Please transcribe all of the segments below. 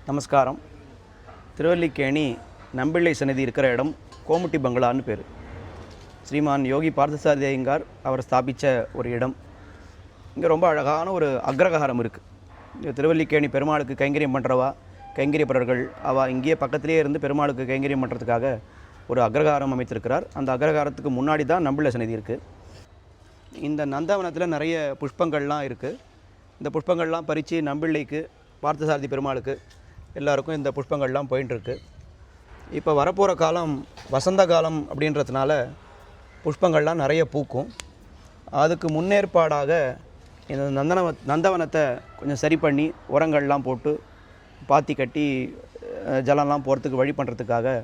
நமஸ்காரம். திருவல்லிக்கேணி நம்பிள்ளை சன்னதி இருக்கிற இடம் கோமுட்டி பங்களான்னு பேர். ஸ்ரீமான் யோகி பார்த்தசாரதி ஐயங்கார் அவர் ஸ்தாபித்த ஒரு இடம். இங்கே ரொம்ப அழகான ஒரு அக்ரகாரம் இருக்குது. திருவல்லிக்கேணி பெருமாளுக்கு கைங்கரியம் பண்ணுறவா கைங்கரியப்படர்கள் அவள் இங்கேயே பக்கத்திலே இருந்து பெருமாளுக்கு கைங்கரியம் பண்ணுறதுக்காக ஒரு அக்ரகாரம் அமைத்திருக்கிறார். அந்த அக்ரகாரத்துக்கு முன்னாடி தான் நம்பிள்ளை சன்னதி இருக்குது. இந்த நந்தவனத்தில் நிறைய புஷ்பங்கள்லாம் இருக்குது. இந்த புஷ்பங்கள்லாம் பறித்து நம்பிள்ளைக்கு பார்த்தசாரதி பெருமாளுக்கு எல்லாருக்கும் இந்த புஷ்பங்கள்லாம் போயின்ட்டுருக்கு. இப்போ வரப்போகிற காலம் வசந்த காலம் அப்படின்றதுனால புஷ்பங்கள்லாம் நிறைய பூக்கும். அதுக்கு முன்னேற்பாடாக இந்த நந்தவனத்தை கொஞ்சம் சரி பண்ணி உரங்கள்லாம் போட்டு பாத்தி கட்டி ஜலம்லாம் போகிறதுக்கு வழி பண்ணுறதுக்காக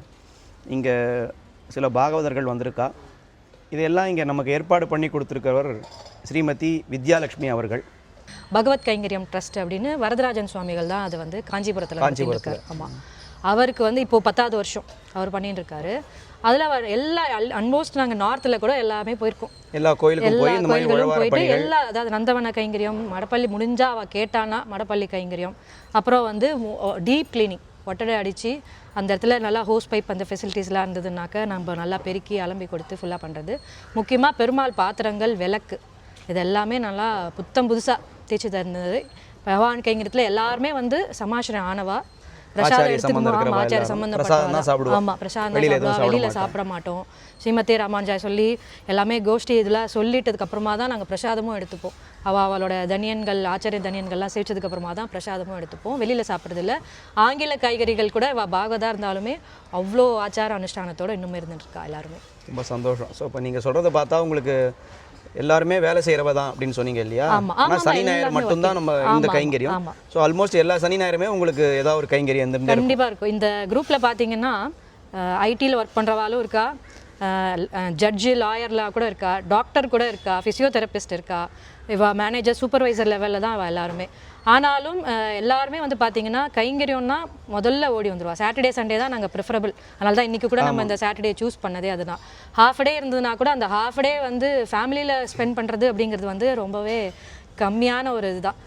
இங்கே சில பாகவதர்கள் வந்திருக்கா. இதையெல்லாம் இங்கே நமக்கு ஏற்பாடு பண்ணி கொடுத்துருக்கிறவர் ஸ்ரீமதி வித்யாலட்சுமி அவர்கள். பகவத் கைங்கரியம் ட்ரஸ்ட் அப்படின்னு வரதராஜன் சுவாமிகள் தான் அது வந்து காஞ்சிபுரத்தில் இருக்கார். ஆமாம், அவருக்கு வந்து இப்போது 10வது வருஷம் அவர் பண்ணிட்டு இருக்காரு. அதில் அவர் எல்லா ஆல்மோஸ்ட் நாங்கள் நார்த்தில் கூட எல்லாமே போயிருக்கோம். எல்லா கோயிலுக்கும் போயிட்டு எல்லா அதாவது நந்தவன கைங்கரியம், மடப்பள்ளி முடிஞ்சா அவள் கேட்டானா மடப்பள்ளி கைங்கரியம், அப்புறம் வந்து டீப் கிளீனிங் ஒட்டடை அடித்து அந்த இடத்துல நல்லா ஹோஸ் பைப் அந்த ஃபெசிலிட்டிஸ்லாம் இருந்ததுனாக்க நம்ம நல்லா பெருக்கி அலம்பி கொடுத்து ஃபுல்லாக பண்ணுறது. முக்கியமாக பெருமாள் பாத்திரங்கள், விளக்கு இது எல்லாமே நல்லா புத்தம் புதுசாக தேய்ச்சி தருந்தது. பகவான் கைங்கரியத்தில் எல்லாருமே வந்து சமாசிரம் ஆனவா, பிரசாதம் எடுத்துக்கணும், ஆச்சாரிய சம்பந்தப்பட்ட. ஆமாம், பிரசாதம் வெளியில் சாப்பிட மாட்டோம். ஸ்ரீமதி ராமானுஜாய் சொல்லி எல்லாமே கோஷ்டி இதெல்லாம் சொல்லிட்டதுக்கப்புறமா தான் நாங்கள் பிரசாதமும் எடுத்துப்போம். அவளோட தனியன்கள், ஆச்சாரிய தனியன்கள்லாம் சேவிச்சதுக்கப்புறமா தான் பிரசாதமும் எடுத்துப்போம். வெளியில் சாப்பிட்றதில்ல. ஆங்கில காய்கறிகள் கூட பாகவதாக இருந்தாலுமே அவ்வளோ ஆச்சார அனுஷ்டானத்தோடு இன்னும் இருந்துட்டுருக்கா எல்லாருமே. ரொம்ப சந்தோஷம். ஸோ இப்போ நீங்கள் சொல்கிறத பார்த்தா உங்களுக்கு எல்லாருமே வேலை செய்கிறவ தான் அப்படின்னு சொன்னீங்க இல்லையா? ஆனால் சனி ஞாயிறு மட்டும்தான் நம்ம இந்த கைங்கரியம். ஸோ ஆல்மோஸ்ட் எல்லா சனி ஞாயிறுமே உங்களுக்கு ஏதாவது ஒரு கைங்கரியம் கண்டிப்பாக இருக்கும். இந்த குரூப்பில் பார்த்தீங்கன்னா ஐடியில் ஒர்க் பண்ணுறவாலும் இருக்கா, ஜட்ஜு லாயர்லாம் கூட இருக்கா, டாக்டர் கூட இருக்கா, ஃபிசியோதெரபிஸ்ட் இருக்கா, மேனேஜர் சூப்பர்வைசர் லெவலில் தான் எல்லாருமே. ஆனாலும் எல்லாருமே வந்து பார்த்தீங்கன்னா கைங்கரியம்னா முதல்ல ஓடி வந்துடுவா. சாட்டர்டே சண்டே தான் நாங்கள் ப்ரிஃபரபிள். அதனால தான் இன்றைக்கி கூட நம்ம இந்த சாட்டர்டே சூஸ் பண்ணதே அதுதான். ஹாஃப் டே இருந்ததுன்னா கூட அந்த ஹாஃப் டே வந்து ஃபேமிலியில் ஸ்பெண்ட் பண்ணுறது அப்படிங்கிறது வந்து ரொம்பவே கம்மியான ஒரு இதுதான்.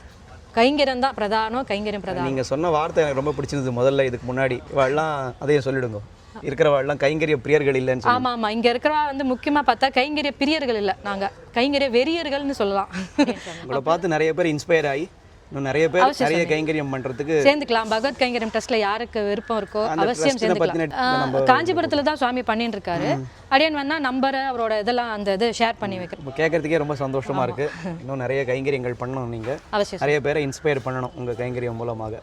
கைங்கரியம் தான் பிரதானம், கைங்கரியம் பிரதானம். நீங்கள் சொன்ன வார்த்தை எனக்கு ரொம்ப பிடிச்சிருந்தது. முதல்ல இதுக்கு முன்னாடி இவெல்லாம் அதையும் சொல்லிடுங்க, இருக்கிறவாள்லாம் கைங்கரிய பிரியர்கள் இல்லைன்னு. ஆமாம் ஆமாம், இங்கே இருக்கிறவா வந்து முக்கியமாக பார்த்தா கைங்கரிய பிரியர்கள் இல்லை, நாங்கள் கைங்கரிய வெறியர்கள்னு சொல்லலாம். உங்களை பார்த்து நிறைய பேர் இன்ஸ்பயர் ஆகி இன்னும் நிறைய பேர் நிறைய கைங்கரியம் பண்ணுறதுக்கு சேர்ந்துக்கலாம். பகவத் கைங்கரியம் ட்ரஸ்ட்டில் யாருக்கு விருப்பம் இருக்கோ அவசியம் சேர்ந்துக்கலாம். காஞ்சிபுரத்தில் தான் சுவாமி பண்ணிட்டு இருக்காரு. அடியன் வேணா நம்பரை அவரோட இதெல்லாம் அந்த இது ஷேர் பண்ணி வைக்கிறோம். கேட்கறதுக்கே ரொம்ப சந்தோஷமாக இருக்குது. இன்னும் நிறைய கைங்கரியங்கள் பண்ணணும். நீங்கள் அவசியம் நிறைய பேரை இன்ஸ்பயர் பண்ணணும் உங்கள் கைங்கரியம் மூலமாக.